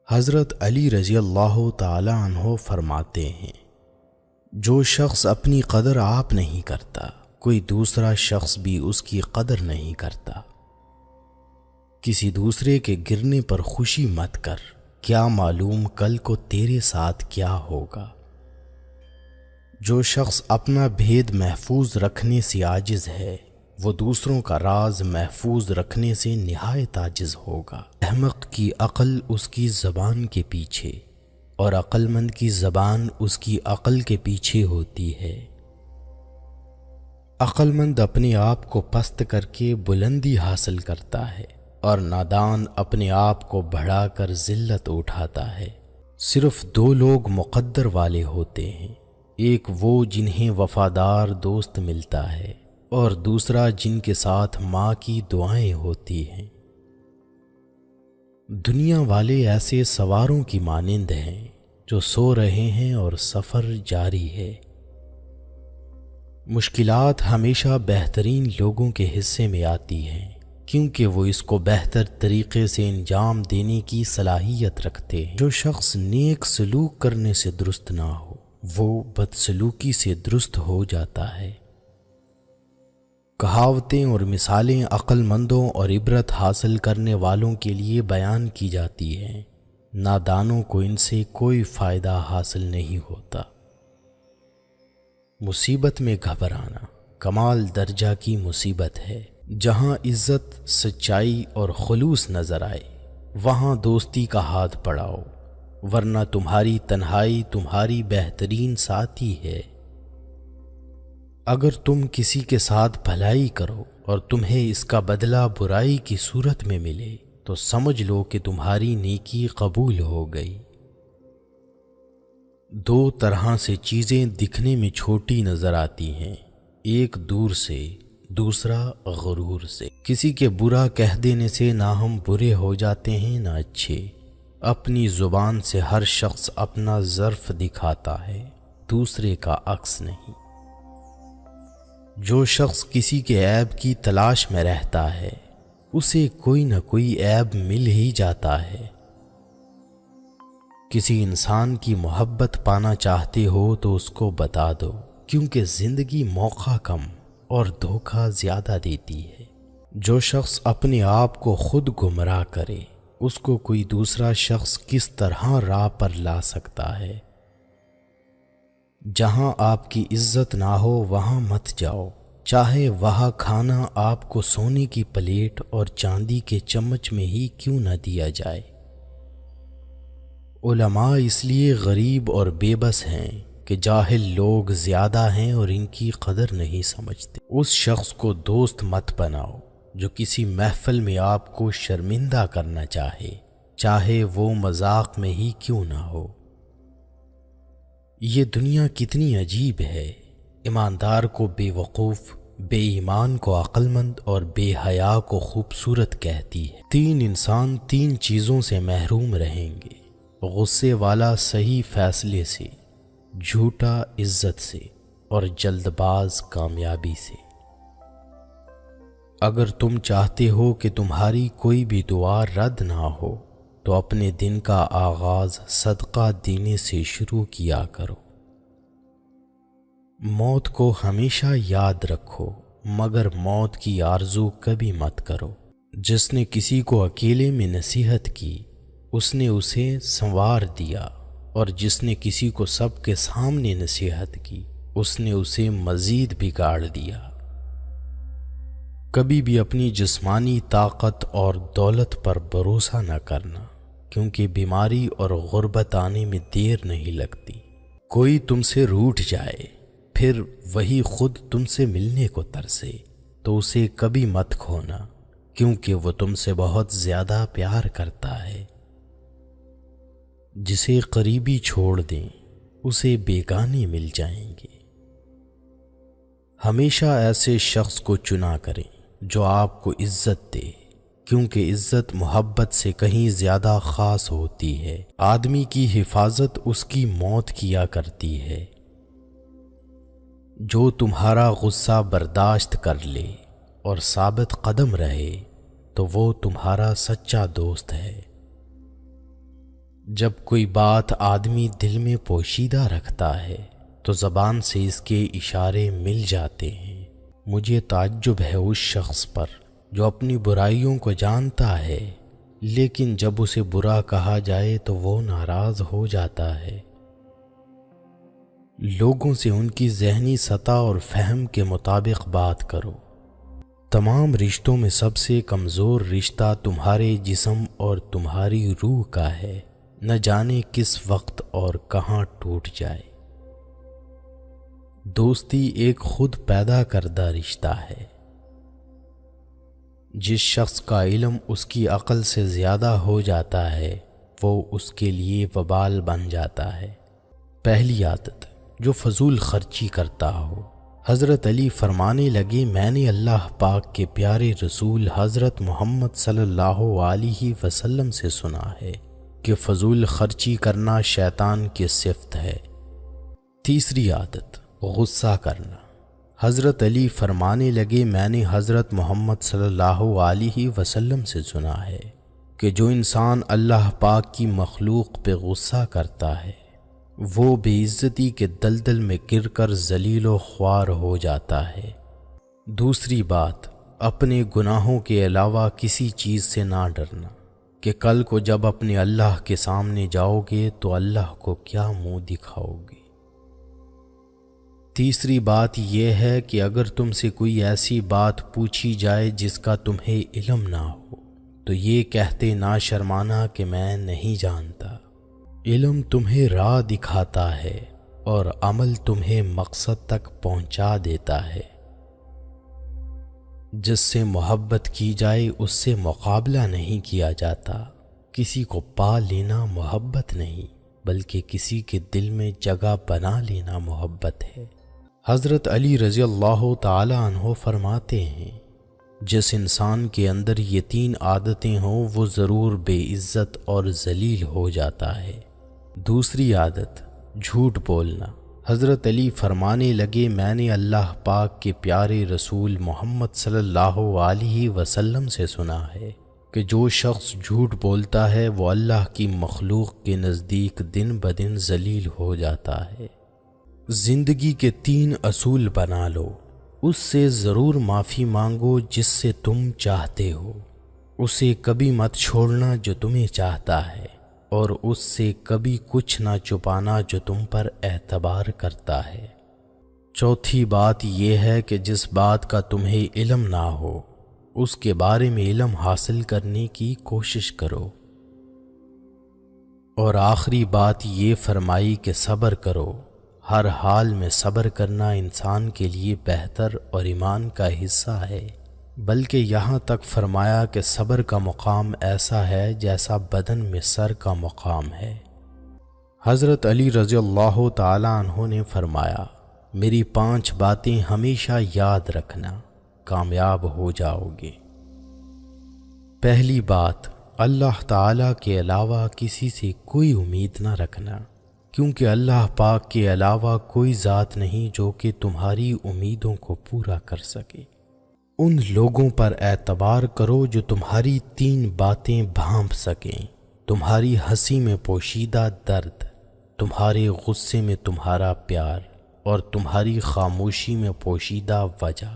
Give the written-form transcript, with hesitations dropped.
حضرت علی رضی اللہ تعالی عنہ فرماتے ہیں، جو شخص اپنی قدر آپ نہیں کرتا، کوئی دوسرا شخص بھی اس کی قدر نہیں کرتا۔ کسی دوسرے کے گرنے پر خوشی مت کر، کیا معلوم کل کو تیرے ساتھ کیا ہوگا۔ جو شخص اپنا بھید محفوظ رکھنے سے عاجز ہے، وہ دوسروں کا راز محفوظ رکھنے سے نہایت عاجز ہوگا۔ احمق کی عقل اس کی زبان کے پیچھے، اور عقل مند کی زبان اس کی عقل کے پیچھے ہوتی ہے۔ عقل مند اپنے آپ کو پست کر کے بلندی حاصل کرتا ہے، اور نادان اپنے آپ کو بڑھا کر ذلت اٹھاتا ہے۔ صرف دو لوگ مقدر والے ہوتے ہیں، ایک وہ جنہیں وفادار دوست ملتا ہے، اور دوسرا جن کے ساتھ ماں کی دعائیں ہوتی ہیں۔ دنیا والے ایسے سواروں کی مانند ہیں جو سو رہے ہیں اور سفر جاری ہے۔ مشکلات ہمیشہ بہترین لوگوں کے حصے میں آتی ہیں، کیونکہ وہ اس کو بہتر طریقے سے انجام دینے کی صلاحیت رکھتے ہیں۔ جو شخص نیک سلوک کرنے سے درست نہ ہو، وہ بدسلوکی سے درست ہو جاتا ہے۔ کہاوتیں اور مثالیں عقل مندوں اور عبرت حاصل کرنے والوں کے لیے بیان کی جاتی ہیں، نادانوں کو ان سے کوئی فائدہ حاصل نہیں ہوتا۔ مصیبت میں گھبرانا کمال درجہ کی مصیبت ہے۔ جہاں عزت، سچائی اور خلوص نظر آئے، وہاں دوستی کا ہاتھ بڑھاؤ، ورنہ تمہاری تنہائی تمہاری بہترین ساتھی ہے۔ اگر تم کسی کے ساتھ بھلائی کرو اور تمہیں اس کا بدلہ برائی کی صورت میں ملے، تو سمجھ لو کہ تمہاری نیکی قبول ہو گئی۔ دو طرح سے چیزیں دکھنے میں چھوٹی نظر آتی ہیں، ایک دور سے، دوسرا غرور سے۔ کسی کے برا کہہ دینے سے نہ ہم برے ہو جاتے ہیں نہ اچھے۔ اپنی زبان سے ہر شخص اپنا ظرف دکھاتا ہے، دوسرے کا عکس نہیں۔ جو شخص کسی کے عیب کی تلاش میں رہتا ہے، اسے کوئی نہ کوئی عیب مل ہی جاتا ہے۔ کسی انسان کی محبت پانا چاہتے ہو تو اس کو بتا دو، کیونکہ زندگی موقع کم اور دھوکہ زیادہ دیتی ہے۔ جو شخص اپنے آپ کو خود گمراہ کرے، اس کو کوئی دوسرا شخص کس طرح راہ پر لا سکتا ہے۔ جہاں آپ کی عزت نہ ہو وہاں مت جاؤ، چاہے وہاں کھانا آپ کو سونے کی پلیٹ اور چاندی کے چمچ میں ہی کیوں نہ دیا جائے۔ علماء اس لیے غریب اور بے بس ہیں کہ جاہل لوگ زیادہ ہیں اور ان کی قدر نہیں سمجھتے۔ اس شخص کو دوست مت بناؤ جو کسی محفل میں آپ کو شرمندہ کرنا چاہے، چاہے وہ مذاق میں ہی کیوں نہ ہو۔ یہ دنیا کتنی عجیب ہے، ایماندار کو بے وقوف، بے ایمان کو عقل مند اور بے حیا کو خوبصورت کہتی ہے۔ تین انسان تین چیزوں سے محروم رہیں گے، غصے والا صحیح فیصلے سے، جھوٹا عزت سے، اور جلد باز کامیابی سے۔ اگر تم چاہتے ہو کہ تمہاری کوئی بھی دعا رد نہ ہو، تو اپنے دن کا آغاز صدقہ دینے سے شروع کیا کرو۔ موت کو ہمیشہ یاد رکھو، مگر موت کی آرزو کبھی مت کرو۔ جس نے کسی کو اکیلے میں نصیحت کی، اس نے اسے سنوار دیا، اور جس نے کسی کو سب کے سامنے نصیحت کی، اس نے اسے مزید بگاڑ دیا۔ کبھی بھی اپنی جسمانی طاقت اور دولت پر بھروسہ نہ کرنا، کیونکہ بیماری اور غربت آنے میں دیر نہیں لگتی۔ کوئی تم سے روٹھ جائے، پھر وہی خود تم سے ملنے کو ترسے، تو اسے کبھی مت کھونا، کیونکہ وہ تم سے بہت زیادہ پیار کرتا ہے۔ جسے قریبی چھوڑ دیں، اسے بیگانے مل جائیں گے۔ ہمیشہ ایسے شخص کو چنا کریں جو آپ کو عزت دے، کیونکہ عزت محبت سے کہیں زیادہ خاص ہوتی ہے۔ آدمی کی حفاظت اس کی موت کیا کرتی ہے۔ جو تمہارا غصہ برداشت کر لے اور ثابت قدم رہے، تو وہ تمہارا سچا دوست ہے۔ جب کوئی بات آدمی دل میں پوشیدہ رکھتا ہے تو زبان سے اس کے اشارے مل جاتے ہیں۔ مجھے تعجب ہے اس شخص پر جو اپنی برائیوں کو جانتا ہے لیکن جب اسے برا کہا جائے تو وہ ناراض ہو جاتا ہے۔ لوگوں سے ان کی ذہنی سطح اور فہم کے مطابق بات کرو۔ تمام رشتوں میں سب سے کمزور رشتہ تمہارے جسم اور تمہاری روح کا ہے، نہ جانے کس وقت اور کہاں ٹوٹ جائے۔ دوستی ایک خود پیدا کردہ رشتہ ہے۔ جس شخص کا علم اس کی عقل سے زیادہ ہو جاتا ہے وہ اس کے لیے وبال بن جاتا ہے۔ پہلی عادت، جو فضول خرچی کرتا ہو۔ حضرت علی فرمانے لگے، میں نے اللہ پاک کے پیارے رسول حضرت محمد صلی اللہ علیہ وسلم سے سنا ہے کہ فضول خرچی کرنا شیطان کی صفت ہے۔ تیسری عادت، غصہ کرنا۔ حضرت علی فرمانے لگے، میں نے حضرت محمد صلی اللہ علیہ وسلم سے سنا ہے کہ جو انسان اللہ پاک کی مخلوق پہ غصہ کرتا ہے وہ بے عزتی کے دلدل میں گر کر ذلیل و خوار ہو جاتا ہے۔ دوسری بات، اپنے گناہوں کے علاوہ کسی چیز سے نہ ڈرنا کہ کل کو جب اپنے اللہ کے سامنے جاؤ گے تو اللہ کو کیا منہ دکھاؤ گے۔ تیسری بات یہ ہے کہ اگر تم سے کوئی ایسی بات پوچھی جائے جس کا تمہیں علم نہ ہو تو یہ کہتے نہ شرمانا کہ میں نہیں جانتا۔ علم تمہیں راہ دکھاتا ہے اور عمل تمہیں مقصد تک پہنچا دیتا ہے۔ جس سے محبت کی جائے اس سے مقابلہ نہیں کیا جاتا۔ کسی کو پا لینا محبت نہیں بلکہ کسی کے دل میں جگہ بنا لینا محبت ہے۔ حضرت علی رضی اللہ تعالی عنہ فرماتے ہیں، جس انسان کے اندر یہ تین عادتیں ہوں وہ ضرور بے عزت اور ذلیل ہو جاتا ہے۔ دوسری عادت، جھوٹ بولنا۔ حضرت علی فرمانے لگے، میں نے اللہ پاک کے پیارے رسول محمد صلی اللہ علیہ وسلم سے سنا ہے کہ جو شخص جھوٹ بولتا ہے وہ اللہ کی مخلوق کے نزدیک دن بدن ذلیل ہو جاتا ہے۔ زندگی کے تین اصول بنا لو۔ اس سے ضرور معافی مانگو جس سے تم چاہتے ہو، اسے کبھی مت چھوڑنا جو تمہیں چاہتا ہے، اور اس سے کبھی کچھ نہ چھپانا جو تم پر اعتبار کرتا ہے۔ چوتھی بات یہ ہے کہ جس بات کا تمہیں علم نہ ہو اس کے بارے میں علم حاصل کرنے کی کوشش کرو۔ اور آخری بات یہ فرمائی کہ صبر کرو۔ ہر حال میں صبر کرنا انسان کے لیے بہتر اور ایمان کا حصہ ہے، بلکہ یہاں تک فرمایا کہ صبر کا مقام ایسا ہے جیسا بدن میں سر کا مقام ہے۔ حضرت علی رضی اللہ تعالی عنہ نے فرمایا، میری 5 باتیں ہمیشہ یاد رکھنا، کامیاب ہو جاؤ گے۔ پہلی بات، اللہ تعالی کے علاوہ کسی سے کوئی امید نہ رکھنا، کیونکہ اللہ پاک کے علاوہ کوئی ذات نہیں جو کہ تمہاری امیدوں کو پورا کر سکے۔ ان لوگوں پر اعتبار کرو جو تمہاری 3 باتیں بھانپ سکیں، تمہاری ہنسی میں پوشیدہ درد، تمہارے غصے میں تمہارا پیار، اور تمہاری خاموشی میں پوشیدہ وجہ۔